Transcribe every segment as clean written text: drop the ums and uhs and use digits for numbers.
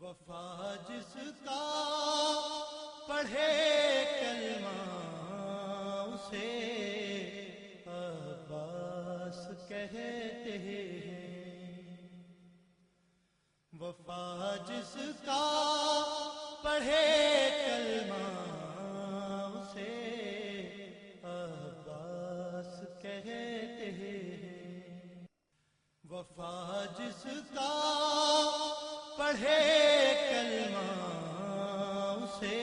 وفا جس کا پڑھے کلمہ اسے عباس کہتے ہیں۔ وفا جس کا پڑھے کلمہ اسے عباس کہتے ہیں۔ وفا جس کا پڑھے کلمہ اسے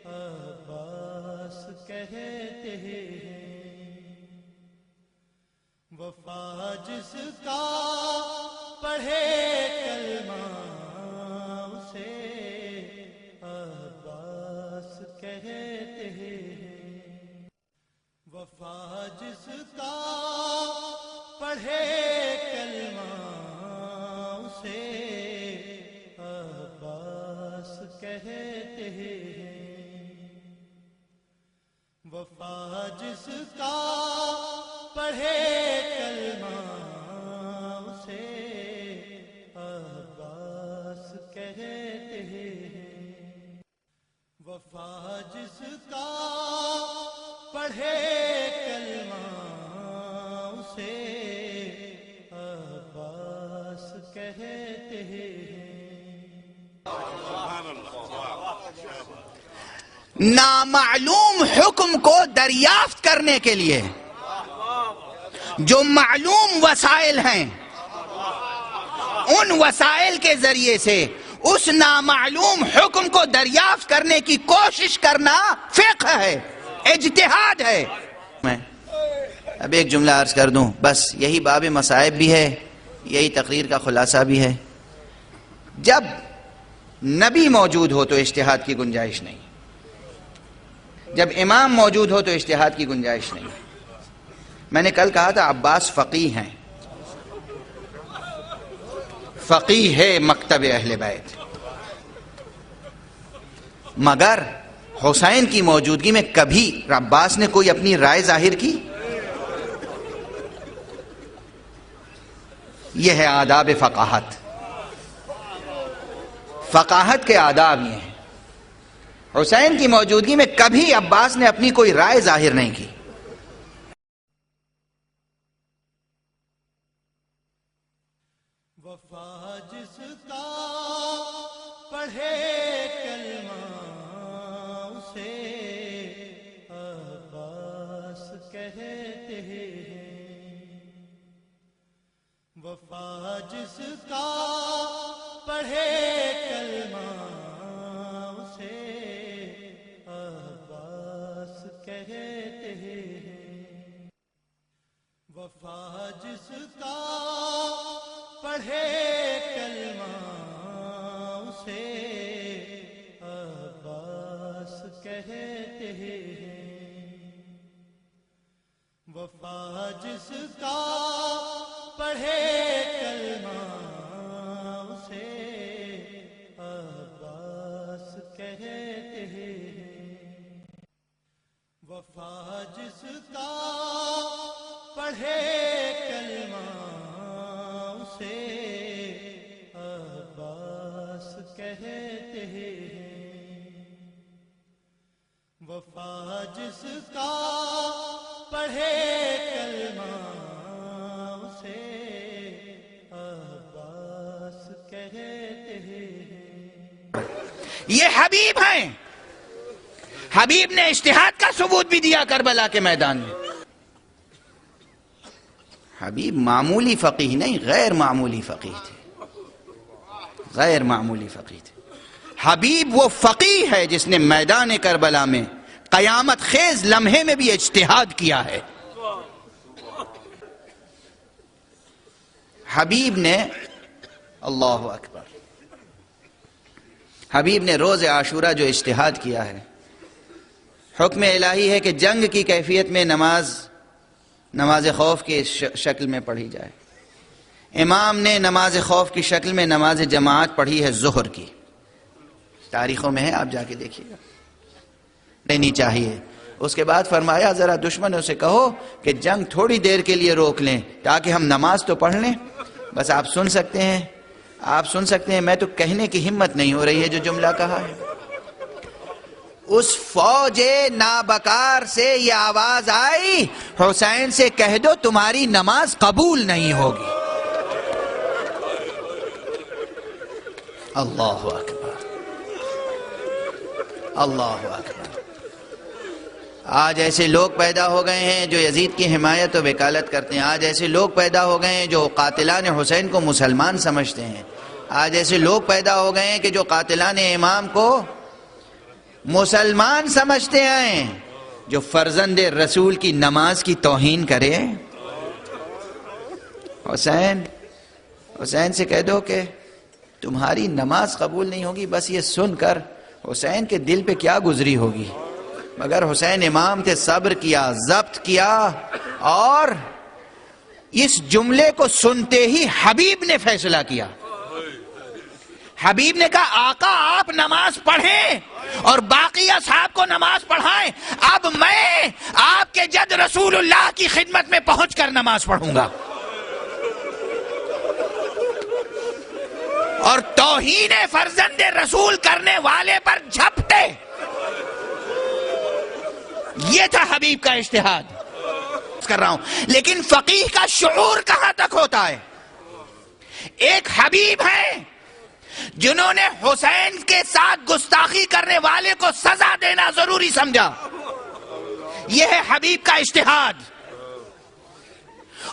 عباس کہتے ہیں۔ وفا جس کا پڑھے کلمہ اسے عباس کہتے ہیں۔ وفا جس کا پڑھے کلمہ اسے عباس کہتے ہیں۔ وفا جس کا پڑھے کلمہ اسے عباس کہتے ہیں۔ وفا جس کا پڑھے کلمہ اسے عباس کہتے ہیں۔ نامعلوم حکم کو دریافت کرنے کے لیے جو معلوم وسائل ہیں ان وسائل کے ذریعے سے اس نامعلوم حکم کو دریافت کرنے کی کوشش کرنا فقہ ہے، اجتہاد ہے۔ میں اب ایک جملہ عرض کر دوں، بس یہی باب مصائب بھی ہے، یہی تقریر کا خلاصہ بھی ہے۔ جب نبی موجود ہو تو اجتہاد کی گنجائش نہیں، جب امام موجود ہو تو اجتہاد کی گنجائش نہیں۔ میں نے کل کہا تھا عباس فقیہ ہیں، فقیہ ہے مکتب اہل بیت، مگر حسین کی موجودگی میں کبھی عباس نے کوئی اپنی رائے ظاہر کی؟ یہ ہے آداب فقاہت، فقاہت کے آداب یہ ہیں۔ حسین کی موجودگی میں کبھی عباس نے اپنی کوئی رائے ظاہر نہیں کی۔ وفا جس کا پڑھے کلمہ اسے عباس کہتے ہیں۔ وفا جس کا پڑھے کلمہ اسے عباس کہتے ہیں۔ وفا جس کا پڑھے کلمہ اسے عباس کہتے ہیں۔ وفا جس کا پڑھے کلمہ اسے عباس کہتے ہیں۔ وفا جس کا پڑھے کلمہ اسے عباس کہتے ہیں۔ وفا جس کا پڑھے کلمہ اسے عباس کہتے ہیں۔ یہ حبیب ہیں، حبیب نے اجتہاد کا ثبوت بھی دیا کربلا کے میدان میں۔ حبیب معمولی فقیہ نہیں، غیر معمولی فقیہ تھے، غیر معمولی فقیہ تھے۔ حبیب وہ فقیہ ہے جس نے میدان کربلا میں قیامت خیز لمحے میں بھی اجتہاد کیا ہے۔ حبیب نے اللہ اکبر، حبیب نے روز عاشورہ جو اجتہاد کیا ہے، حکم الہی ہے کہ جنگ کی کیفیت میں نماز خوف کی شکل میں پڑھی جائے۔ امام نے نماز خوف کی شکل میں نماز جماعت پڑھی ہے ظہر کی، تاریخوں میں ہے، آپ جا کے دیکھیے گا، لینی چاہیے۔ اس کے بعد فرمایا ذرا دشمنوں سے کہو کہ جنگ تھوڑی دیر کے لیے روک لیں تاکہ ہم نماز تو پڑھ لیں۔ بس آپ سن سکتے ہیں آپ سن سکتے ہیں، میں تو کہنے کی ہمت نہیں ہو رہی ہے جو جملہ کہا ہے. اس فوج نابکار سے یہ آواز آئی، حسین سے کہہ دو تمہاری نماز قبول نہیں ہوگی. اللہ اکبر، اللہ اکبر. آج ایسے لوگ پیدا ہو گئے ہیں جو یزید کی حمایت و وکالت کرتے ہیں. آج ایسے لوگ پیدا ہو گئے ہیں جو قاتلان حسین کو مسلمان سمجھتے ہیں. آج ایسے لوگ پیدا ہو گئے ہیں کہ جو قاتلان امام کو مسلمان سمجھتے ہیں. جو فرزند رسول کی نماز کی توہین کرے، حسین سے کہہ دو کہ تمہاری نماز قبول نہیں ہوگی. بس یہ سن کر حسین کے دل پہ کیا گزری ہوگی. مگر حسین امام تھے، صبر کیا، ضبط کیا، اور اس جملے کو سنتے ہی حبیب نے فیصلہ کیا. حبیب نے کہا آقا آپ نماز پڑھیں اور باقی اصحاب کو نماز پڑھائیں، اب میں آپ کے جد رسول اللہ کی خدمت میں پہنچ کر نماز پڑھوں گا. اور توہین فرزند رسول کرنے والے پر جھپٹے. یہ تھا حبیب کا اجتہاد. کر رہا ہوں، لیکن فقیہ کا شعور کہاں تک ہوتا ہے؟ ایک حبیب ہیں جنہوں نے حسین کے ساتھ گستاخی کرنے والے کو سزا دینا ضروری سمجھا. یہ ہے حبیب کا اجتہاد.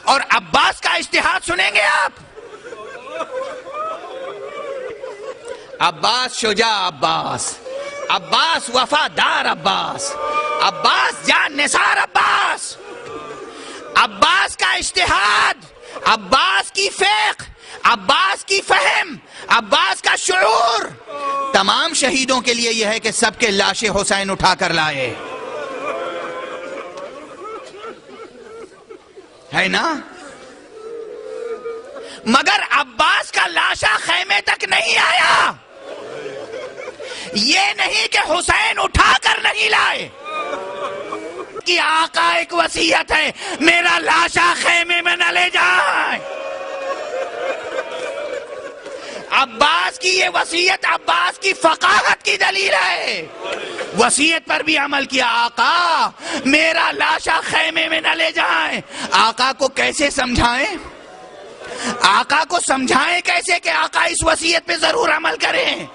اور عباس کا اجتہاد سنیں گے آپ. عباس شجاع عباس، عباس وفادار عباس، عباس جان نثار عباس. عباس کا اجتہاد، عباس کی فقہ، عباس کی فہم، عباس کا شعور تمام شہیدوں کے لیے یہ ہے کہ سب کے لاشیں حسین اٹھا کر لائے. ہے نا؟ مگر عباس کا لاشا خیمے تک نہیں آیا. یہ نہیں کہ حسین اٹھا کر نہیں لائے کہ آقا ایک وصیت ہے میرا لاشا خیمے میں نہ لے جائیں. عباس کی یہ وصیت عباس کی فقاہت کی دلیل ہے. وصیت پر بھی عمل کیا. آقا میرا لاشا خیمے میں نہ لے جائیں. آقا کو کیسے سمجھائیں؟ آقا کو سمجھائیں کیسے کہ آقا اس وصیت پہ ضرور عمل کریں؟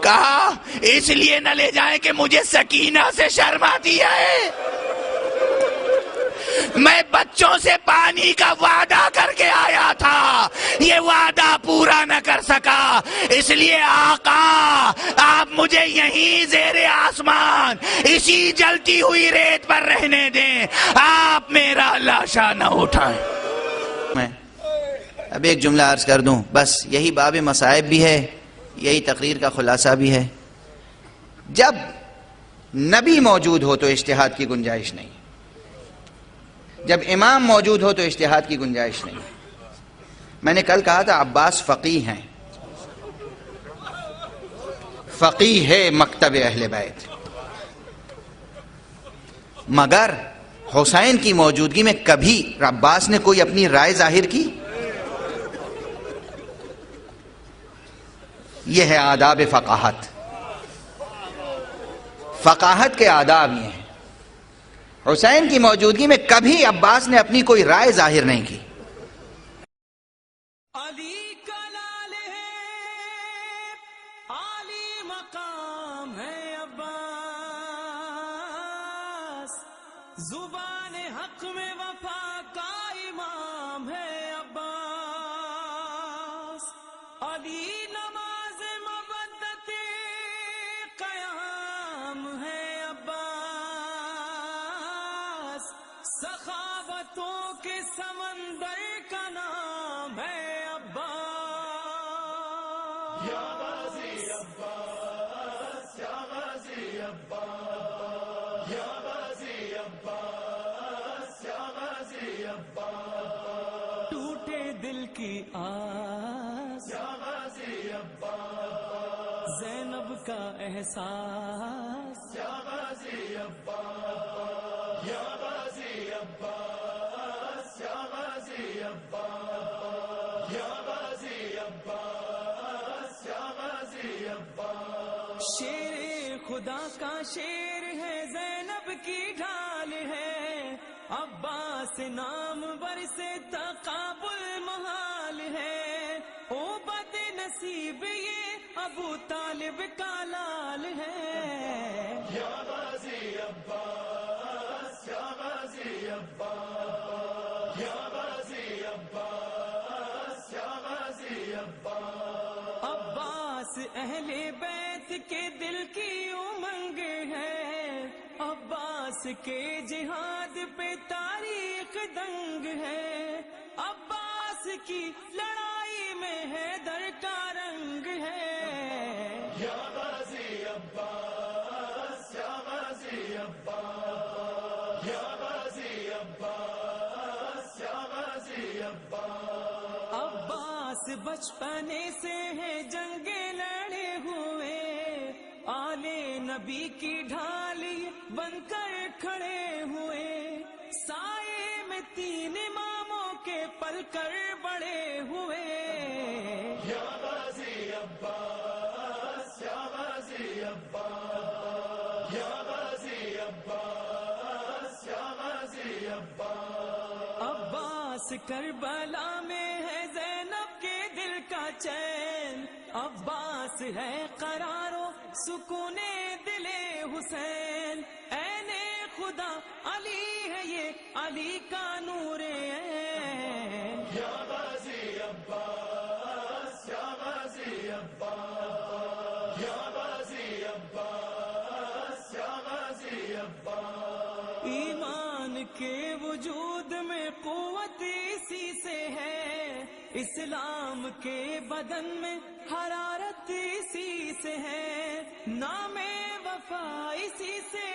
کہا اس لیے نہ لے جائیں کہ مجھے سکینہ سے شرم آتی ہے. میں بچوں سے پانی کا وعدہ کر کے آیا تھا، یہ وعدہ پورا نہ کر سکا، اس لیے آقا آپ مجھے یہیں زیر آسمان اسی جلتی ہوئی ریت پر رہنے دیں، آپ میرا لاشا نہ اٹھائیں. میں اب ایک جملہ عرض کر دوں، بس یہی باب مصائب بھی ہے، یہی تقریر کا خلاصہ بھی ہے. جب نبی موجود ہو تو اجتہاد کی گنجائش نہیں، جب امام موجود ہو تو اجتہاد کی گنجائش نہیں. میں نے کل کہا تھا عباس فقیہ ہیں، فقیہ ہے مکتب اہل بیت، مگر حسین کی موجودگی میں کبھی عباس نے کوئی اپنی رائے ظاہر کی؟ یہ ہے آداب فقاہت. فقاہت کے آداب یہ ہیں. حسین کی موجودگی میں کبھی عباس نے اپنی کوئی رائے ظاہر نہیں کی. علی کا لال ہے، عالی مقام ہے عباس، زبان حق میں وفا کا امام ہے عباس. علی نماز مبدت قیام ہے عباس، سخاوتوں کے سمندر کا نام ہے عباس. یا غازی عباس، یا غازی عباس، یا غازی عباس، یا غازی عباس. ٹوٹے دل کی آس، یا غازی عباس، زینب کا احساس، یا غازی عباس، یا غازی عباس، یا غازی عباس، یا غازی عباس. شیر خدا کا شیر ہے، زینب کی ڈھال ہے، عباس نام بر سے تقابل محال ہے، او بد نصیب یہ ابو طالب کا لال ہے۔ یا غازی عباس، یا غازی عباس، یا غازی عباس، یا غازی عباس۔ عباس اہل بیت کے دل کی امنگ ہے، عباس کے جہاد پہ تاریخ دنگ ہے، عباس کی لڑائی میں حیدر کا رنگ ہے۔ یا غازی عباس، یا غازی عباس، یا غازی عباس، یا غازی عباس۔ عباس بچپنے سے ہے جنگ لڑے ہوئے، آل نبی کی ڈھالی بن کر کھڑے ہوئے، سائے میں تین اماموں کے پل کر بڑے ہوئے۔ یا غازی عباس، یا غازی عباس، یا غازی عباس، یا غازی عباس۔ عباس کربلا میں ہے زینب کے دل کا چین، عباس ہے قرار و سکون دل حسین، عین خدا علی ہے یہ علی کا نور عین۔ یا غازی عباس، یا غازی عباس، یا غازی عباس، یا غازی عباس۔ ایمان کے وجود میں قوت اسی سے ہے، اسلام کے بدن میں حرارت اسی سے ہے، نام وفا اسی سے،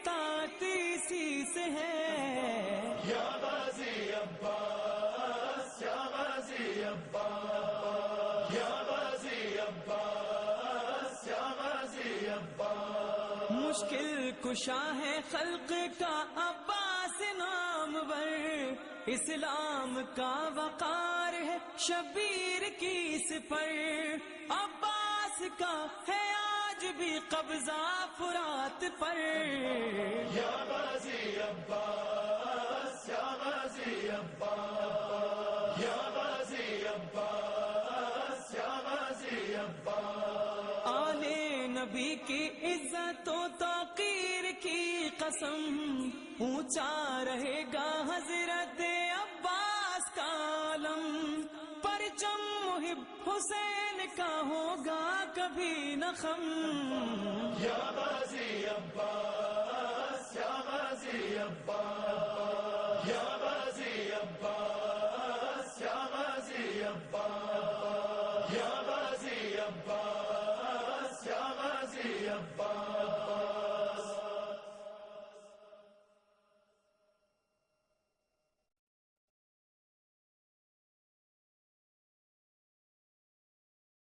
طاقت اسی سے ہے۔ یا غازی عباس، یا غازی عباس، یا غازی عباس، یا غازی عباس۔ مشکل کشا ہے خلق کا عباس نام ور، اسلام کا وقار ہے شبیر کی اس پر، عباس کا ہے آج بھی قبضہ فرات پر۔ یا غازی عباس، یا غازی عباس، یا غازی عباس، یا غازی عباس۔ آل نبی کی عزت و توقیر کی قسم، اونچا رہے گا حضرت عباس کا علم، پرچم محب حسین کا ہوگا کبھی نہ خم۔ یا غازی عباس، یا غازی عباس، یا غازی عباس، یا غازی عباس، یا